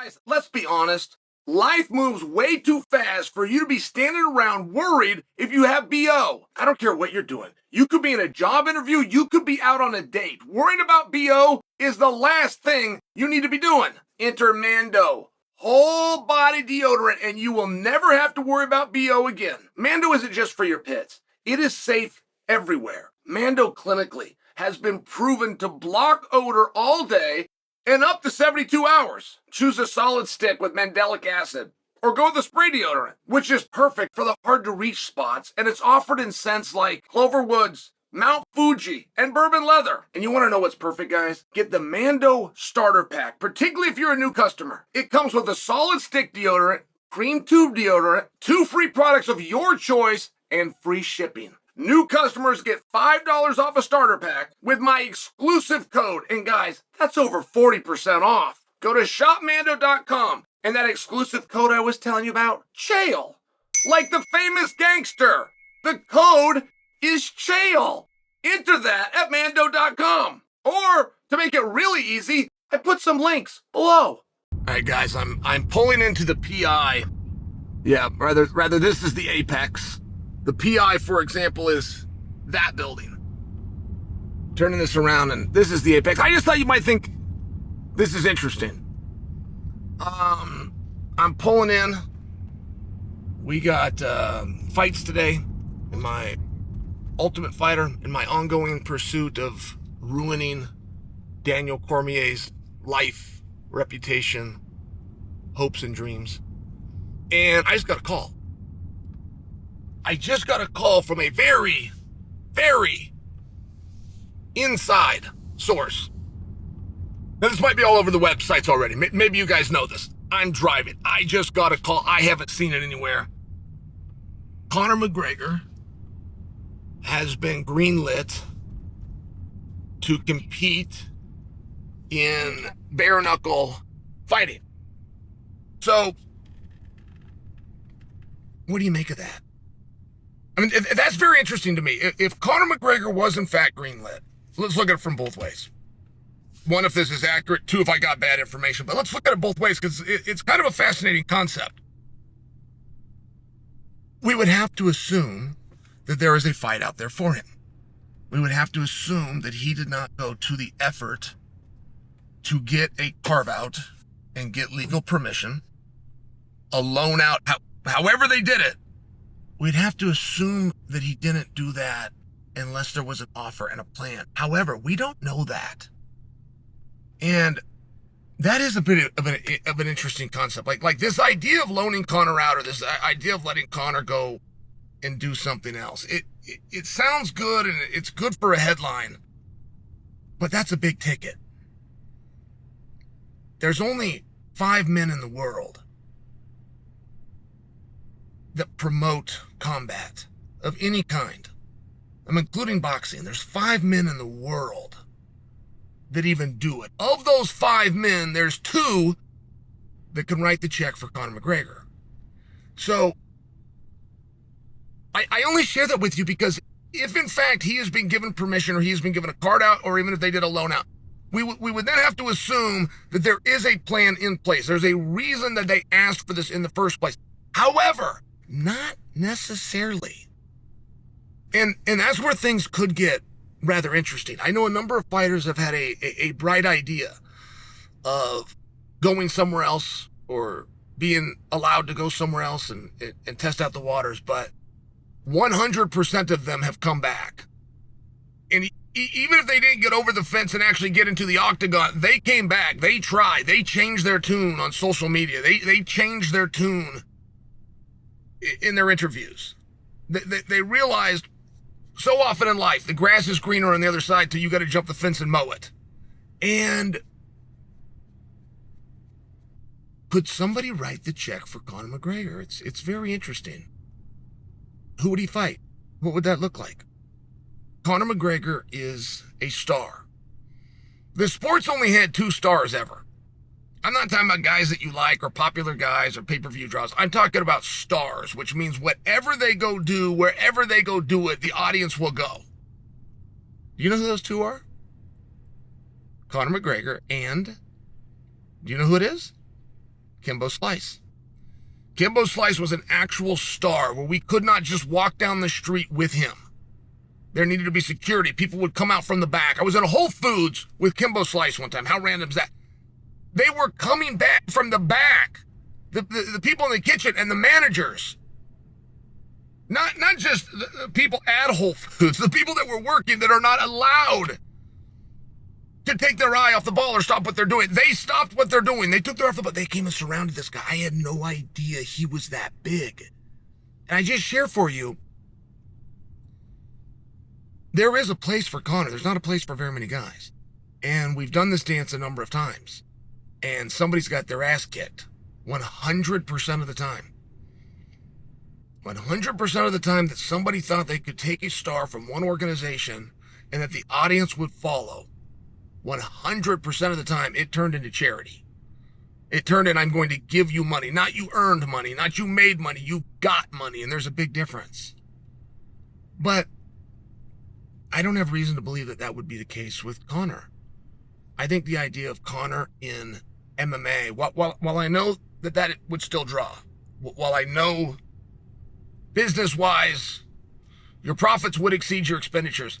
Guys, let's be honest. Life moves way too fast for you to be standing around worried if you have BO. I don't care what you're doing. You could be in a job interview. You could be out on a date. Worrying about BO is the last thing you need to be doing. Enter Mando. Whole body deodorant, and you will never have to worry about BO again. Mando isn't just for your pits. It is safe everywhere. Mando clinically has been proven to block odor all day and up to 72 hours. Choose a solid stick with mandelic acid, or go with a spray deodorant, which is perfect for the hard-to-reach spots, and it's offered in scents like Clover Woods, Mount Fuji, and Bourbon Leather. And you want to know what's perfect, guys? Get the Mando Starter Pack, particularly if you're a new customer. It comes with a solid stick deodorant, cream tube deodorant, 2 free products of your choice, and free shipping. New customers get $5 off a starter pack with my exclusive code. And guys, that's over 40% off. Go to shopmando.com and that exclusive code I was telling you about, Chael. Like the famous gangster. The code is Chael. Enter that at mando.com. Or to make it really easy, I put some links below. All right, guys, I'm pulling into the PI. Yeah, rather this is the apex. The PI, for example, is that building. Turning this around, and this is the apex. I just thought you might think this is interesting. I'm pulling in. We got fights today in my Ultimate Fighter, in my ongoing pursuit of ruining Daniel Cormier's life, reputation, hopes, and dreams. And I just got a call. I just got a call from a very, very inside source. Now, this might be all over the websites already. Maybe you guys know this. I'm driving. I just got a call. I haven't seen it anywhere. Conor McGregor has been greenlit to compete in bare knuckle fighting. So, what do you make of that? I mean, that's very interesting to me. If Conor McGregor was in fact greenlit, let's look at it from both ways. One, if this is accurate. Two, if I got bad information. But let's look at it both ways, because it's kind of a fascinating concept. We would have to assume that there is a fight out there for him. We would have to assume that he did not go to the effort to get a carve-out and get legal permission, a loan out, however they did it. We'd have to assume that he didn't do that unless there was an offer and a plan. However, we don't know that. And that is a bit of an interesting concept. Like this idea of loaning Conor out, or this idea of letting Conor go and do something else. It sounds good, and it's good for a headline, but that's a big ticket. There's only 5 men in the world that promote combat of any kind. I'm including boxing. There's 5 men in the world that even do it. Of those 5 men, there's 2 that can write the check for Conor McGregor. So, I only share that with you because if in fact he has been given permission, or he has been given a card out, or even if they did a loan out, we would then have to assume that there is a plan in place. There's a reason that they asked for this in the first place. However, not necessarily. And that's where things could get rather interesting. I know a number of fighters have had a bright idea of going somewhere else, or being allowed to go somewhere else and test out the waters, but 100% of them have come back. And even if they didn't get over the fence and actually get into the octagon, they came back, they tried, they changed their tune on social media, they changed their tune in their interviews. They realized so often in life, the grass is greener on the other side till you got to jump the fence and mow it. And could somebody write the check for Conor McGregor? It's very interesting. Who would he fight? What would that look like? Conor McGregor is a star. The sport's only had 2 stars ever. I'm not talking about guys that you like, or popular guys, or pay-per-view draws. I'm talking about stars, which means whatever they go do, wherever they go do it, the audience will go. Do you know who those 2 are? Conor McGregor, and do you know who it is? Kimbo Slice. Kimbo Slice was an actual star where we could not just walk down the street with him. There needed to be security. People would come out from the back. I was in a Whole Foods with Kimbo Slice one time. How random is that? They were coming back from the back. The people in the kitchen and the managers. Not just the people at Whole Foods, the people that were working that are not allowed to take their eye off the ball or stop what they're doing. They stopped what they're doing. They took their eye off the ball. They came and surrounded this guy. I had no idea he was that big. And I just share for you, there is a place for Conor. There's not a place for very many guys. And we've done this dance a number of times. And somebody's got their ass kicked 100% of the time. 100% of the time that somebody thought they could take a star from one organization and that the audience would follow, 100% of the time it turned into charity. It turned in, I'm going to give you money. Not you earned money, not you made money, you got money, and there's a big difference. But I don't have reason to believe that that would be the case with Conor. I think the idea of Conor in MMA, while I know that it would still draw, while I know business-wise your profits would exceed your expenditures,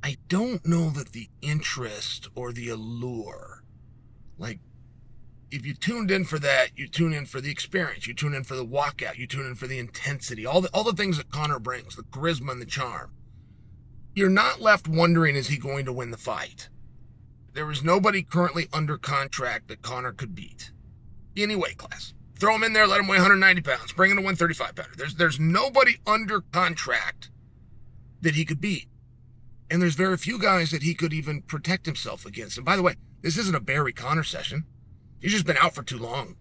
I don't know that the interest or the allure, like, if you tuned in for that, you tune in for the experience, you tune in for the walkout, you tune in for the intensity, all the things that Conor brings, the charisma and the charm. You're not left wondering, is he going to win the fight? There is nobody currently under contract that Conor could beat. Any weight class. Throw him in there, let him weigh 190 pounds, bring in a 135 pounder. There's nobody under contract that he could beat. And there's very few guys that he could even protect himself against. And by the way, this isn't a Barry Conor session. He's just been out for too long.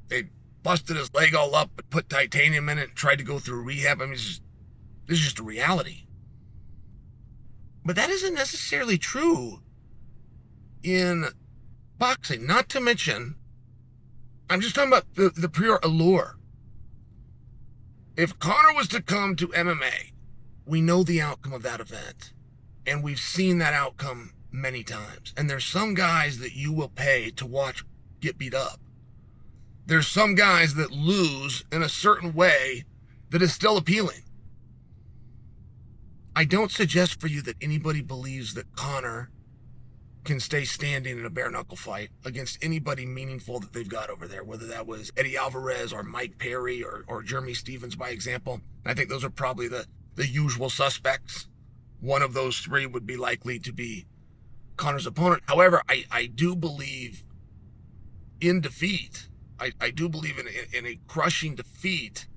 They busted his leg all up, but put titanium in it and tried to go through rehab. I mean, this is just a reality. But that isn't necessarily true in boxing. Not to mention, I'm just talking about the pure allure. If Conor was to come to MMA, we know the outcome of that event. And we've seen that outcome many times. And there's some guys that you will pay to watch get beat up. There's some guys that lose in a certain way that is still appealing. I don't suggest for you that anybody believes that Conor can stay standing in a bare knuckle fight against anybody meaningful that they've got over there, whether that was Eddie Alvarez or Mike Perry or Jeremy Stevens by example. I think those are probably the usual suspects. One of those three would be likely to be Conor's opponent. However, I do believe in defeat. I do believe in a crushing defeat,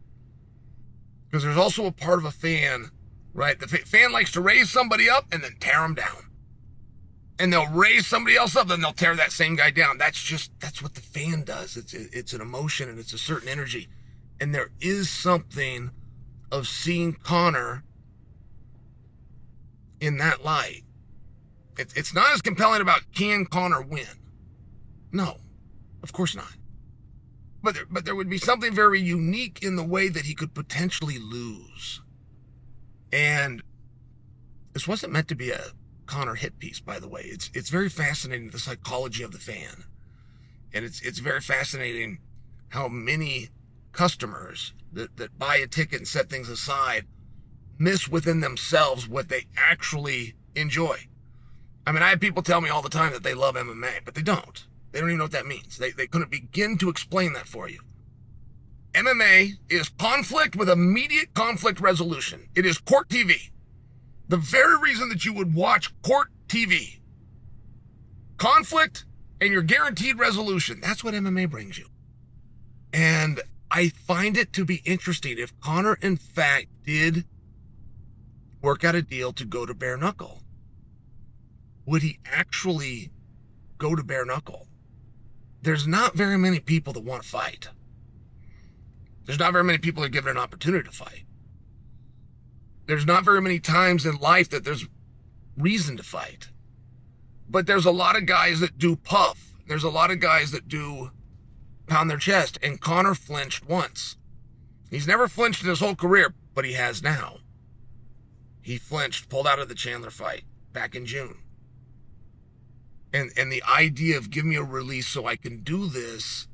because there's also a part of a fan, right? The fan likes to raise somebody up and then tear them down. And they'll raise somebody else up, then they'll tear that same guy down. That's what the fan does. It's an emotion and it's a certain energy. And there is something of seeing Conor in that light. It's not as compelling about, can Conor win? No, of course not. But there would be something very unique in the way that he could potentially lose. And this wasn't meant to be a Conor hit piece, by the way. It's very fascinating, the psychology of the fan. And it's very fascinating how many customers that buy a ticket and set things aside miss within themselves what they actually enjoy. I mean, I have people tell me all the time that they love MMA, but they don't. They don't even know what that means. They couldn't begin to explain that for you. MMA is conflict with immediate conflict resolution. It is court TV. The very reason that you would watch court TV. Conflict and your guaranteed resolution. That's what MMA brings you. And I find it to be interesting if Conor, in fact, did work out a deal to go to bare knuckle. Would he actually go to bare knuckle? There's not very many people that want to fight. There's not very many people that are given an opportunity to fight. There's not very many times in life that there's reason to fight. But there's a lot of guys that do puff. There's a lot of guys that do pound their chest. And Conor flinched once. He's never flinched in his whole career, but he has now. He flinched, pulled out of the Chandler fight back in June. And the idea of give me a release so I can do this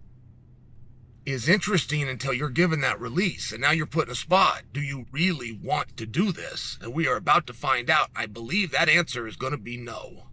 is interesting until you're given that release. And now you're put in a spot. Do you really want to do this? And we are about to find out. I believe that answer is going to be no.